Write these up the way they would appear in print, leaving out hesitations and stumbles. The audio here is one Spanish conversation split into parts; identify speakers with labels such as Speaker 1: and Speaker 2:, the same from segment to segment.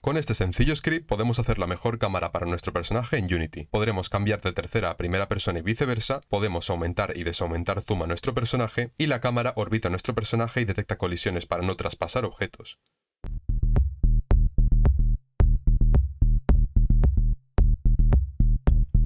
Speaker 1: Con este sencillo script podemos hacer la mejor cámara para nuestro personaje en Unity. Podremos cambiar de tercera a primera persona y viceversa, podemos aumentar y desaumentar zoom a nuestro personaje, y la cámara orbita a nuestro personaje y detecta colisiones para no traspasar objetos.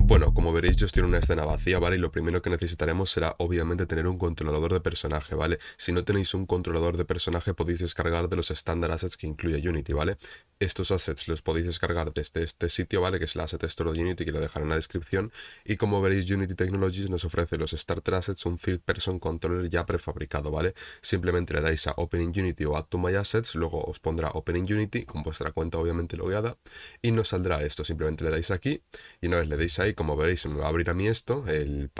Speaker 1: Bueno, como veréis yo estoy en una escena vacía, ¿vale? Y lo primero que necesitaremos será obviamente tener un controlador de personaje, ¿vale? Si no tenéis un controlador de personaje podéis descargar de los estándar assets que incluye Unity, ¿vale? Estos assets los podéis descargar desde este sitio, ¿vale? Que es el Asset Store de Unity, que lo dejaré en la descripción. Y como veréis, Unity Technologies nos ofrece los Starter Assets, un Third Person Controller ya prefabricado, ¿vale? Simplemente le dais a Open in Unity o Add to My Assets, luego os pondrá Open in Unity, con vuestra cuenta obviamente logueada, y nos saldrá esto. Simplemente le dais aquí, y una vez le deis ahí, como veréis, se me va a abrir a mí esto, el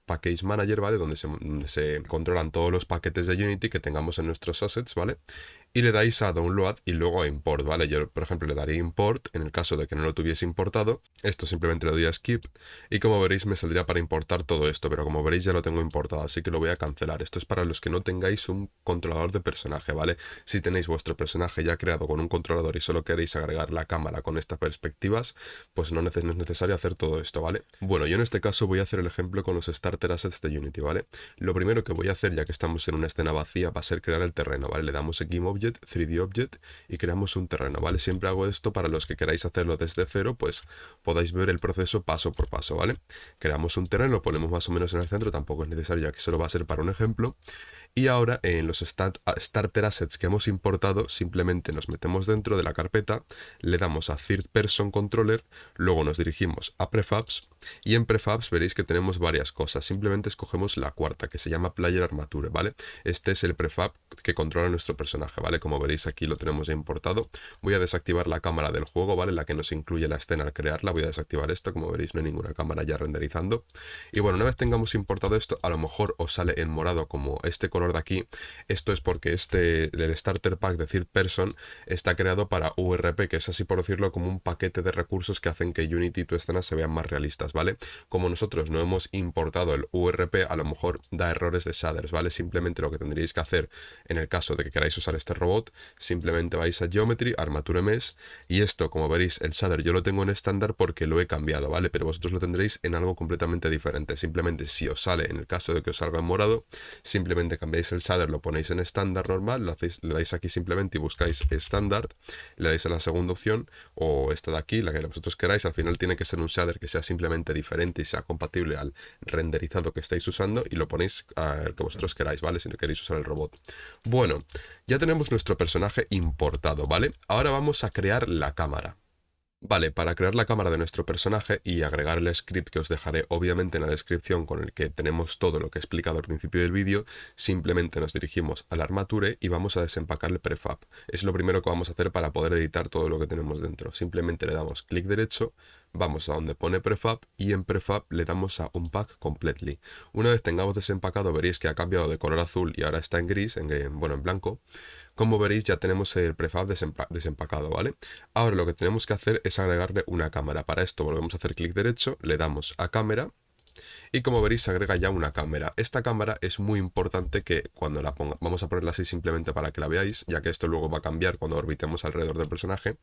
Speaker 1: Package Manager, ¿vale? Donde se controlan todos los paquetes de Unity que tengamos en nuestros assets, ¿vale? Y le dais a Download y luego a Import, ¿vale? Yo, por ejemplo, le daría Import en el caso de que no lo tuviese importado. Esto simplemente le doy a Skip y como veréis me saldría para importar todo esto, pero como veréis ya lo tengo importado, así que lo voy a cancelar. Esto es para los que no tengáis un controlador de personaje, ¿vale? Si tenéis vuestro personaje ya creado con un controlador y solo queréis agregar la cámara con estas perspectivas, pues no es necesario hacer todo esto, ¿vale? Bueno, yo en este caso voy a hacer el ejemplo con los Starter Assets de Unity, ¿vale? Lo primero que voy a hacer, ya que estamos en una escena vacía, va a ser crear el terreno, ¿vale? Le damos a Game Object, 3D Object y creamos un terreno, ¿vale? Siempre hago esto para los que queráis hacerlo desde cero, pues podáis ver el proceso paso por paso, ¿vale? Creamos un terreno, lo ponemos más o menos en el centro, tampoco es necesario, ya que solo va a ser para un ejemplo. Y ahora en los Starter Assets que hemos importado, simplemente nos metemos dentro de la carpeta, le damos a Third Person Controller, luego nos dirigimos a Prefabs y en Prefabs veréis que tenemos varias cosas. Simplemente escogemos la cuarta, que se llama Player Armature, ¿vale? Este es el prefab que controla nuestro personaje, ¿vale? Como veréis aquí lo tenemos ya importado. Voy a desactivar la cámara del juego, ¿vale? La que nos incluye la escena al crearla. Voy a desactivar esto, como veréis no hay ninguna cámara ya renderizando. Y bueno, una vez tengamos importado esto, a lo mejor os sale en morado como este color de aquí. Esto es porque el Starter Pack de Third Person está creado para URP, que es así por decirlo como un paquete de recursos que hacen que Unity y tu escena se vean más realistas, ¿vale? Como nosotros no hemos importado el URP, a lo mejor da errores de shaders, ¿vale? Simplemente lo que tendríais que hacer en el caso de que queráis usar este robot, simplemente vais a Geometry, Armature Mesh, y esto, como veréis, el shader yo lo tengo en estándar porque lo he cambiado, ¿vale? Pero vosotros lo tendréis en algo completamente diferente. Simplemente si os sale, en el caso de que os salga en morado, simplemente cambiáis el shader, lo ponéis en estándar normal, le dais aquí simplemente y buscáis estándar, le dais a la segunda opción, o esta de aquí, la que vosotros queráis. Al final tiene que ser un shader que sea simplemente diferente y sea compatible al renderizado que estáis usando, y lo ponéis al que vosotros queráis, ¿vale? Si no queréis usar el robot. Bueno, ya tenemos nuestro personaje importado, ¿vale? Ahora vamos a crear la cámara. Vale, para crear la cámara de nuestro personaje y agregar el script que os dejaré obviamente en la descripción, con el que tenemos todo lo que he explicado al principio del vídeo, simplemente nos dirigimos al Armature y vamos a desempacar el prefab. Es lo primero que vamos a hacer para poder editar todo lo que tenemos dentro. Simplemente le damos clic derecho, vamos a donde pone prefab y en prefab le damos a Unpack Completely. Una vez tengamos desempacado veréis que ha cambiado de color azul y ahora está en gris, bueno, en blanco. Como veréis ya tenemos el prefab desempacado, ¿vale? Ahora lo que tenemos que hacer es agregarle una cámara. Para esto volvemos a hacer clic derecho, le damos a cámara y como veréis se agrega ya una cámara. Esta cámara es muy importante que cuando la ponga, vamos a ponerla así simplemente para que la veáis, ya que esto luego va a cambiar cuando orbitemos alrededor del personaje.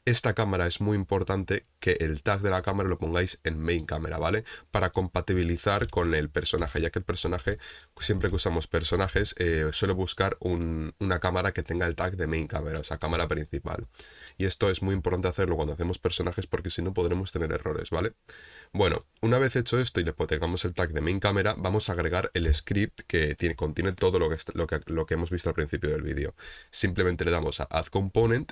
Speaker 1: Esta cámara es muy importante que el tag de la cámara lo pongáis en main cámara, ¿vale? Para compatibilizar con el personaje, ya que el personaje, siempre que usamos personajes, suele buscar una cámara que tenga el tag de main cámara, o sea, cámara principal. Y esto es muy importante hacerlo cuando hacemos personajes porque si no podremos tener errores, ¿vale? Bueno, una vez hecho esto y le tengamos el tag de main camera, vamos a agregar el script que contiene todo lo que hemos visto al principio del vídeo. Simplemente le damos a Add Component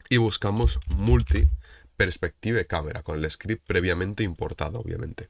Speaker 1: y buscamos Multi Perspective Camera con el script previamente importado, obviamente.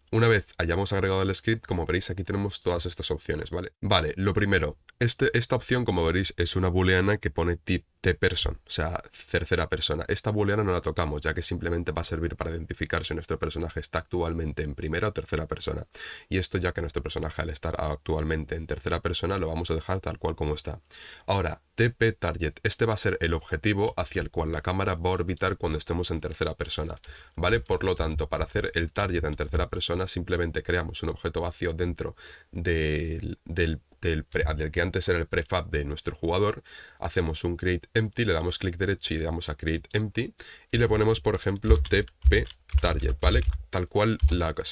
Speaker 1: Una vez hayamos agregado el script, como veréis aquí tenemos todas estas opciones, ¿vale? Vale, lo primero, esta opción, como veréis, es una booleana que pone tip de person, o sea, tercera persona. Esta booleana no la tocamos, ya que simplemente va a servir para identificar si nuestro personaje está actualmente en primera o tercera persona. Y esto, ya que nuestro personaje al estar actualmente en tercera persona, lo vamos a dejar tal cual como está. Ahora, TP Target, este va a ser el objetivo hacia el cual la cámara va a orbitar cuando estemos en tercera persona, ¿vale? Por lo tanto, para hacer el target en tercera persona, simplemente creamos un objeto vacío dentro del del que antes era el prefab de nuestro jugador, hacemos un create empty, le damos clic derecho y le damos a create empty y le ponemos, por ejemplo, tp target, ¿vale? Tal cual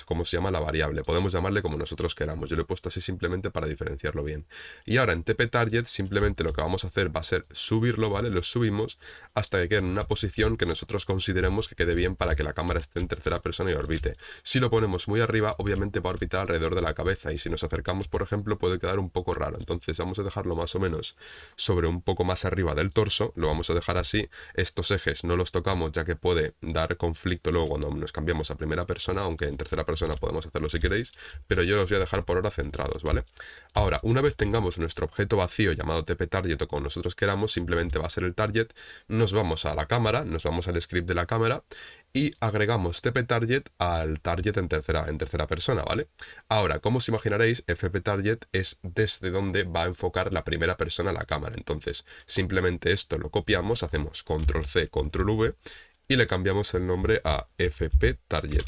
Speaker 1: como se llama la variable. Podemos llamarle como nosotros queramos. Yo lo he puesto así simplemente para diferenciarlo bien. Y ahora en tp target simplemente lo que vamos a hacer va a ser subirlo, ¿vale? Lo subimos hasta que quede en una posición que nosotros consideremos que quede bien para que la cámara esté en tercera persona y orbite. Si lo ponemos muy arriba, obviamente va a orbitar alrededor de la cabeza y si nos acercamos, por ejemplo, puede quedar un poco raro. Entonces vamos a dejarlo más o menos sobre un poco más arriba del torso. Lo vamos a dejar así. Estos ejes no los tocamos ya que puede dar conflicto luego cuando nos cambiamos a primera persona, aunque en tercera persona podemos hacerlo si queréis, pero yo los voy a dejar por ahora centrados, ¿vale? Ahora, una vez tengamos nuestro objeto vacío llamado tp target o como nosotros queramos, simplemente va a ser el target, nos vamos a la cámara, nos vamos al script de la cámara y agregamos tp target al target en tercera persona, ¿vale? Ahora, como os imaginaréis, fp target es desde donde va a enfocar la primera persona la cámara, entonces simplemente esto lo copiamos, hacemos control C, control V y le cambiamos el nombre a fp target.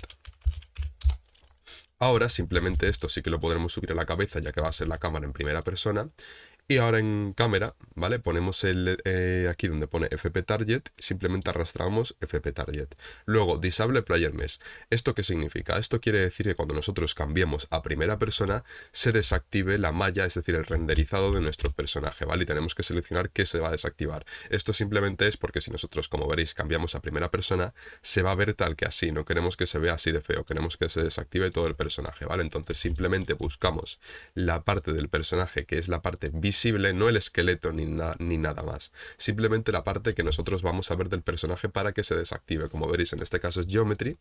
Speaker 1: Ahora simplemente esto sí que lo podremos subir a la cabeza ya que va a ser la cámara en primera persona. Y ahora en cámara, ¿vale? Ponemos aquí donde pone FP Target, simplemente arrastramos FP Target. Luego, Disable Player Mesh. ¿Esto qué significa? Esto quiere decir que cuando nosotros cambiemos a primera persona, se desactive la malla, es decir, el renderizado de nuestro personaje, ¿vale? Y tenemos que seleccionar qué se va a desactivar. Esto simplemente es porque si nosotros, como veréis, cambiamos a primera persona, se va a ver tal que así. No queremos que se vea así de feo, queremos que se desactive todo el personaje, ¿vale? Entonces simplemente buscamos la parte del personaje que es la parte visible, no el esqueleto ni nada más, simplemente la parte que nosotros vamos a ver del personaje para que se desactive. Como veréis, en este caso es Geometry,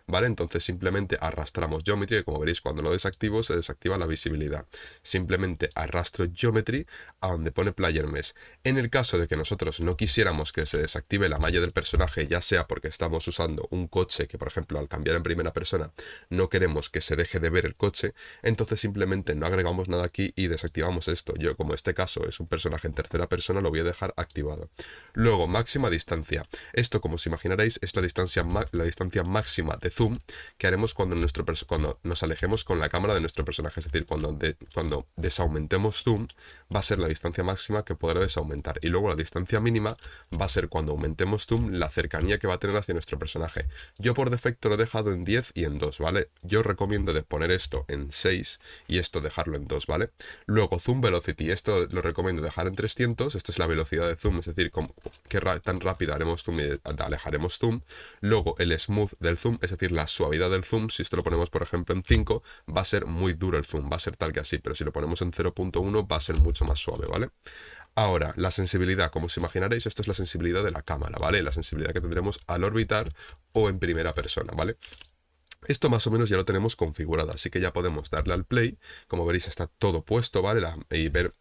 Speaker 1: ¿vale? Entonces simplemente arrastramos Geometry, y como veréis cuando lo desactivo se desactiva la visibilidad. Simplemente arrastro Geometry a donde pone Player Mesh. En el caso de que nosotros no quisiéramos que se desactive la malla del personaje, ya sea porque estamos usando un coche que, por ejemplo, al cambiar en primera persona no queremos que se deje de ver el coche, entonces simplemente no agregamos nada aquí y desactivamos esto. Yo, como este caso es un personaje en tercera persona, lo voy a dejar activado. Luego, máxima distancia. Esto, como os imaginaréis, es la distancia máxima de zoom que haremos cuando nos alejemos con la cámara de nuestro personaje, es decir, cuando desaumentemos zoom va a ser la distancia máxima que podrá desaumentar, y luego la distancia mínima va a ser cuando aumentemos zoom la cercanía que va a tener hacia nuestro personaje. Yo por defecto lo he dejado en 10 y en 2, ¿vale? Yo recomiendo de poner esto en 6 y esto dejarlo en 2, ¿vale? Luego zoom velocity, esto lo recomiendo dejar en 300, esto es la velocidad de zoom, es decir, qué tan rápido haremos zoom y alejaremos zoom. Luego el smooth del zoom, es decir, la suavidad del zoom, si esto lo ponemos por ejemplo en 5, va a ser muy duro el zoom, va a ser tal que así, pero si lo ponemos en 0.1 va a ser mucho más suave, ¿vale? Ahora, la sensibilidad, como os imaginaréis, esto es la sensibilidad de la cámara, ¿vale? La sensibilidad que tendremos al orbitar o en primera persona, ¿vale? Esto más o menos ya lo tenemos configurado, así que ya podemos darle al play. Como veréis está todo puesto, ¿vale?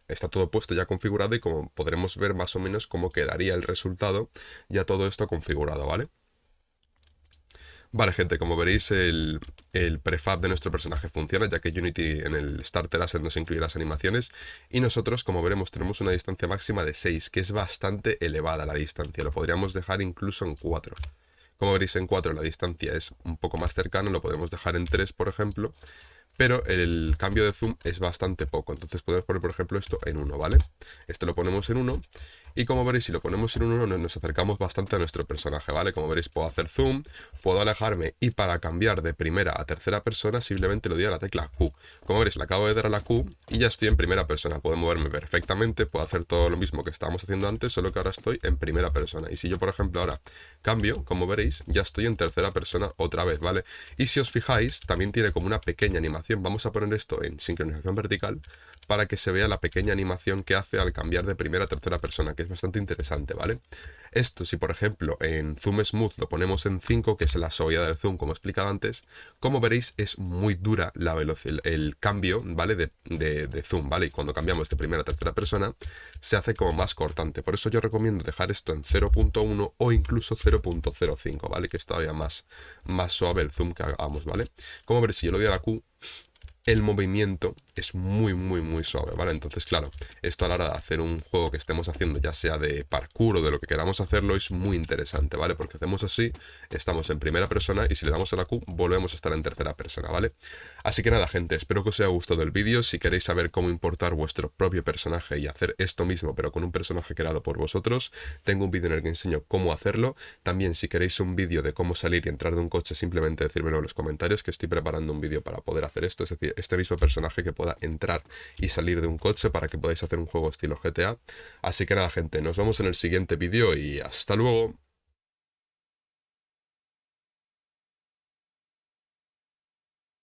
Speaker 1: Está todo puesto ya configurado y como podremos ver más o menos cómo quedaría el resultado ya todo esto configurado, ¿vale? Vale, gente, como veréis el prefab de nuestro personaje funciona, ya que Unity en el Starter Asset nos incluye las animaciones y nosotros, como veremos, tenemos una distancia máxima de 6, que es bastante elevada la distancia, lo podríamos dejar incluso en 4. Como veréis en 4 la distancia es un poco más cercana, lo podemos dejar en 3 por ejemplo, pero el cambio de zoom es bastante poco, entonces podemos poner por ejemplo esto en 1, ¿vale? Esto lo ponemos en 1 y como veréis si lo ponemos en 1 nos acercamos bastante a nuestro personaje, ¿vale? Como veréis puedo hacer zoom, puedo alejarme y para cambiar de primera a tercera persona simplemente le doy a la tecla Q. Como veréis le acabo de dar a la Q y ya estoy en primera persona, puedo moverme perfectamente, puedo hacer todo lo mismo que estábamos haciendo antes, solo que ahora estoy en primera persona. Y si yo por ejemplo ahora cambio, como veréis ya estoy en tercera persona otra vez, ¿vale? Y si os fijáis también tiene como una pequeña animación, vamos a poner esto en sincronización vertical para que se vea la pequeña animación que hace al cambiar de primera a tercera persona, que es bastante interesante, ¿vale? Esto, si por ejemplo en Zoom Smooth lo ponemos en 5, que es la suavidad del zoom, como he explicado antes, como veréis es muy dura la velocidad, el cambio, ¿vale? De zoom, ¿vale? Y cuando cambiamos de primera a tercera persona, se hace como más cortante. Por eso yo recomiendo dejar esto en 0.1 o incluso 0.05, ¿vale? Que es todavía más suave el zoom que hagamos, ¿vale? Como veréis, si yo le doy a la Q, el movimiento es muy, muy, muy suave, ¿vale? Entonces, claro, esto a la hora de hacer un juego que estemos haciendo, ya sea de parkour o de lo que queramos hacerlo, es muy interesante, ¿vale? Porque hacemos así, estamos en primera persona y si le damos a la Q, volvemos a estar en tercera persona, ¿vale? Así que nada, gente, espero que os haya gustado el vídeo. Si queréis saber cómo importar vuestro propio personaje y hacer esto mismo, pero con un personaje creado por vosotros, tengo un vídeo en el que enseño cómo hacerlo. También, si queréis un vídeo de cómo salir y entrar de un coche, simplemente decírmelo en los comentarios, que estoy preparando un vídeo para poder hacer esto, es decir, este mismo personaje que pueda entrar y salir de un coche para que podáis hacer un juego estilo GTA. Así que nada, gente, nos vemos en el siguiente vídeo y hasta luego.